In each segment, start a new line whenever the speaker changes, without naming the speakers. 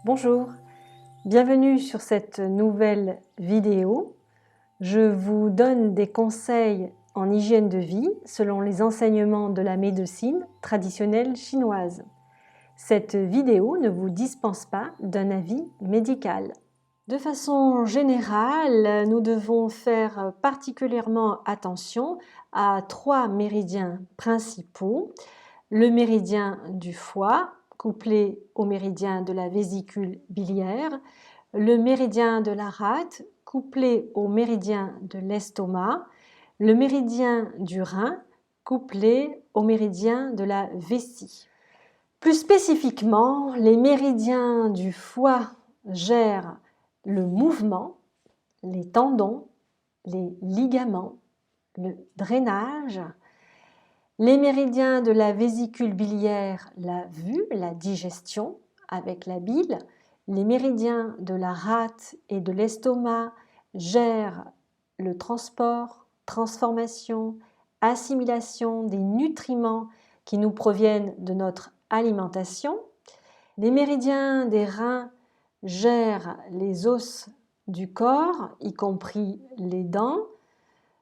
Bonjour, bienvenue sur cette nouvelle vidéo. Je vous donne des conseils en hygiène de vie selon les enseignements de la médecine traditionnelle chinoise. Cette vidéo ne vous dispense pas d'un avis médical. De façon générale, nous devons faire particulièrement attention à 3 méridiens principaux. Le méridien du foie, couplé au méridien de la vésicule biliaire, le méridien de la rate, couplé au méridien de l'estomac, le méridien du rein, couplé au méridien de la vessie. Plus spécifiquement, les méridiens du foie gèrent le mouvement, les tendons, les ligaments, le drainage. Les méridiens de la vésicule biliaire, la vue, la digestion avec la bile. Les méridiens de la rate et de l'estomac gèrent le transport, transformation, assimilation des nutriments qui nous proviennent de notre alimentation. Les méridiens des reins gèrent les os du corps, y compris les dents,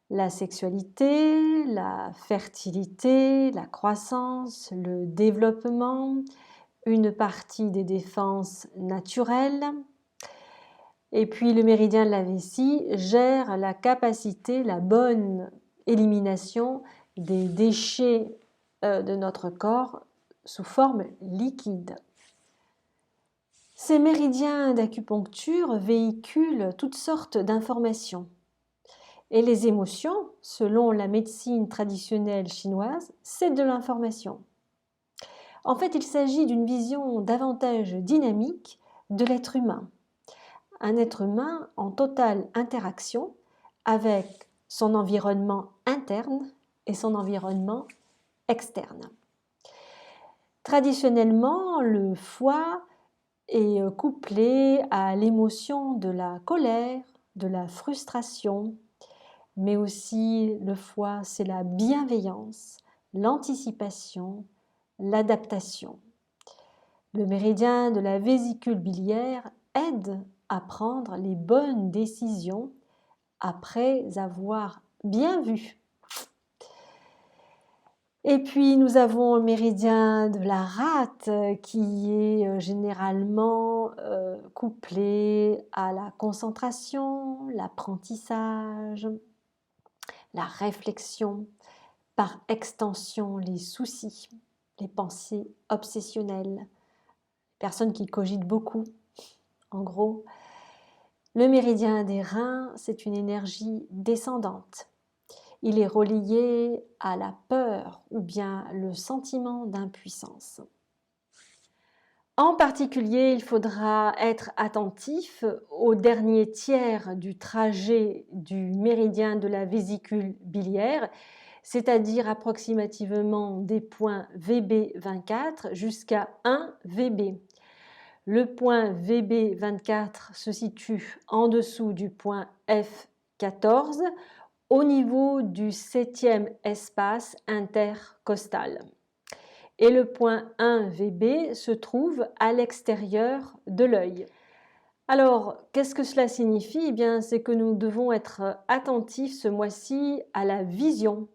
la sexualité, la fertilité, la croissance, le développement, une partie des défenses naturelles. Et puis le méridien de la vessie gère la capacité, la bonne élimination des déchets de notre corps sous forme liquide. Ces méridiens d'acupuncture véhiculent toutes sortes d'informations. Et les émotions, selon la médecine traditionnelle chinoise, c'est de l'information. En fait, il s'agit d'une vision davantage dynamique de l'être humain. Un être humain en totale interaction avec son environnement interne et son environnement externe. Traditionnellement, le foie est couplé à l'émotion de la colère, de la frustration, mais aussi le foie, c'est la bienveillance, l'anticipation, l'adaptation. Le méridien de la vésicule biliaire aide à prendre les bonnes décisions après avoir bien vu. Et puis nous avons le méridien de la rate qui est généralement couplé à la concentration, l'apprentissage, la réflexion, par extension les soucis, les pensées obsessionnelles, personnes qui cogitent beaucoup, en gros. Le méridien des reins, c'est une énergie descendante. Il est relié à la peur ou bien le sentiment d'impuissance. En particulier, il faudra être attentif au dernier tiers du trajet du méridien de la vésicule biliaire, c'est-à-dire approximativement des points VB24 jusqu'à 1 VB. Le point VB24 se situe en dessous du point F14 au niveau du 7e espace intercostal. Et le point 1 VB se trouve à l'extérieur de l'œil. Alors, qu'est-ce que cela signifie? Eh bien, c'est que nous devons être attentifs ce mois-ci à la vision.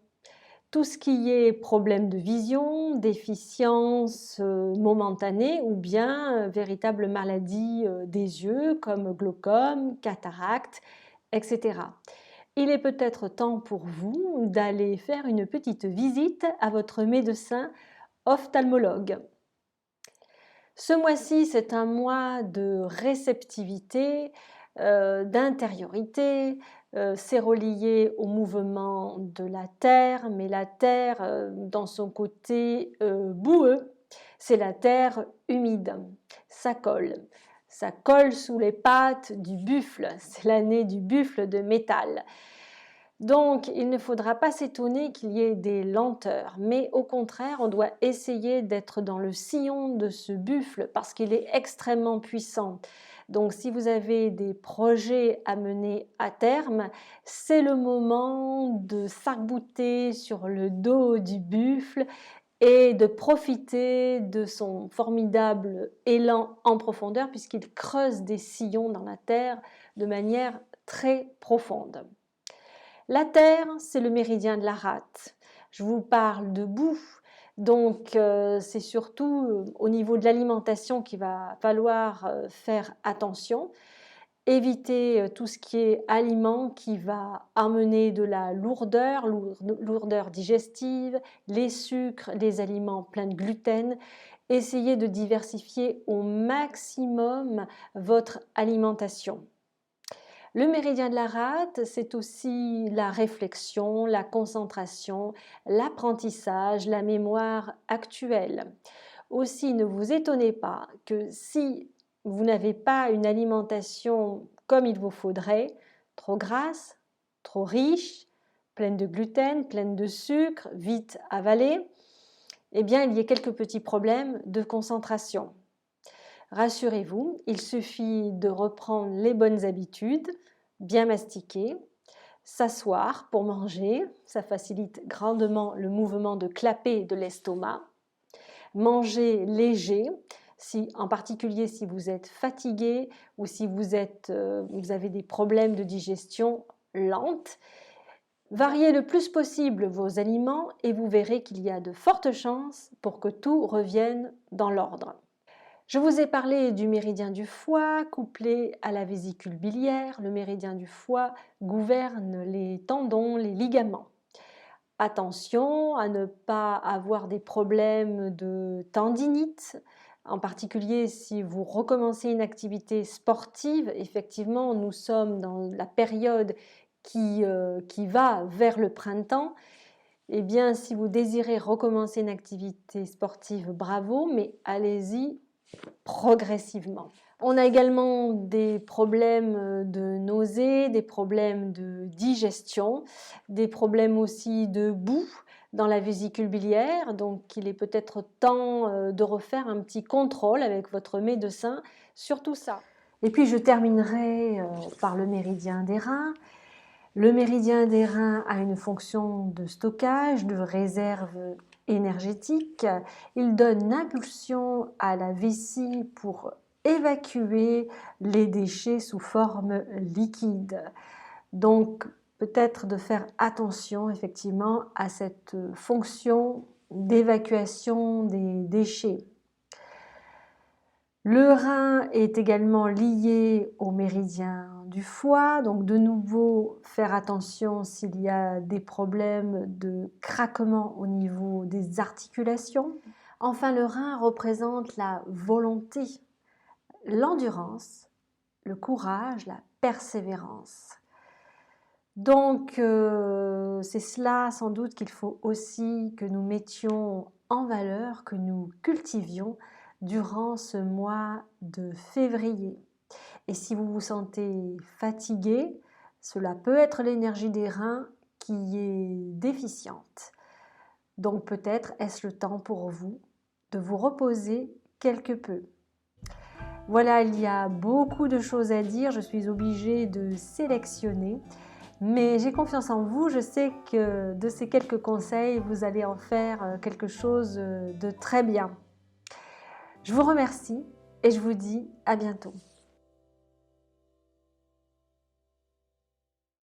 Tout ce qui est problème de vision, déficience momentanée ou bien véritable maladie des yeux comme glaucome, cataracte, etc. Il est peut-être temps pour vous d'aller faire une petite visite à votre médecin ophtalmologue. Ce mois-ci, c'est un mois de réceptivité, d'intériorité. C'est relié au mouvement de la terre, mais la terre, dans son côté boueux, c'est la terre humide. Ça colle sous les pattes du buffle. C'est l'année du buffle de métal. Donc, il ne faudra pas s'étonner qu'il y ait des lenteurs, mais au contraire, on doit essayer d'être dans le sillon de ce buffle parce qu'il est extrêmement puissant. Donc, si vous avez des projets à mener à terme, c'est le moment de s'arc-bouter sur le dos du buffle et de profiter de son formidable élan en profondeur puisqu'il creuse des sillons dans la terre de manière très profonde. La terre, c'est le méridien de la rate. Je vous parle de boue, donc c'est surtout au niveau de l'alimentation qu'il va falloir faire attention. Éviter tout ce qui est aliment qui va amener de la lourdeur, lourdeur digestive, les sucres, les aliments pleins de gluten. Essayez de diversifier au maximum votre alimentation. Le méridien de la rate, c'est aussi la réflexion, la concentration, l'apprentissage, la mémoire actuelle. Aussi, ne vous étonnez pas que si vous n'avez pas une alimentation comme il vous faudrait, trop grasse, trop riche, pleine de gluten, pleine de sucre, vite avalée, eh bien, il y a quelques petits problèmes de concentration. Rassurez-vous, il suffit de reprendre les bonnes habitudes, bien mastiquer, s'asseoir pour manger, ça facilite grandement le mouvement de clapet de l'estomac, manger léger, en particulier si vous êtes fatigué ou si vous avez des problèmes de digestion lente. Variez le plus possible vos aliments et vous verrez qu'il y a de fortes chances pour que tout revienne dans l'ordre. Je vous ai parlé du méridien du foie couplé à la vésicule biliaire. Le méridien du foie gouverne les tendons, les ligaments. Attention à ne pas avoir des problèmes de tendinite, en particulier si vous recommencez une activité sportive. Effectivement, nous sommes dans la période qui va vers le printemps. Eh bien, si vous désirez recommencer une activité sportive, bravo, mais allez-y progressivement. On a également des problèmes de nausées, des problèmes de digestion, des problèmes aussi de boue dans la vésicule biliaire. Donc, il est peut-être temps de refaire un petit contrôle avec votre médecin sur tout ça. Et puis, je terminerai par le méridien des reins. Le méridien des reins a une fonction de stockage, de réserve énergétique. Il donne l'impulsion à la vessie pour évacuer les déchets sous forme liquide. Donc, peut-être de faire attention effectivement à cette fonction d'évacuation des déchets. Le rein est également lié au méridien du foie, donc de nouveau faire attention s'il y a des problèmes de craquement au niveau des articulations. Enfin, le rein représente la volonté, l'endurance, le courage, la persévérance. Donc, c'est cela sans doute qu'il faut aussi que nous mettions en valeur, que nous cultivions durant ce mois de février. Et si vous vous sentez fatigué, cela peut être l'énergie des reins qui est déficiente. Donc peut-être est-ce le temps pour vous de vous reposer quelque peu. Voilà, il y a beaucoup de choses à dire, je suis obligée de sélectionner. Mais j'ai confiance en vous, je sais que de ces quelques conseils, vous allez en faire quelque chose de très bien. Je vous remercie et je vous dis à bientôt.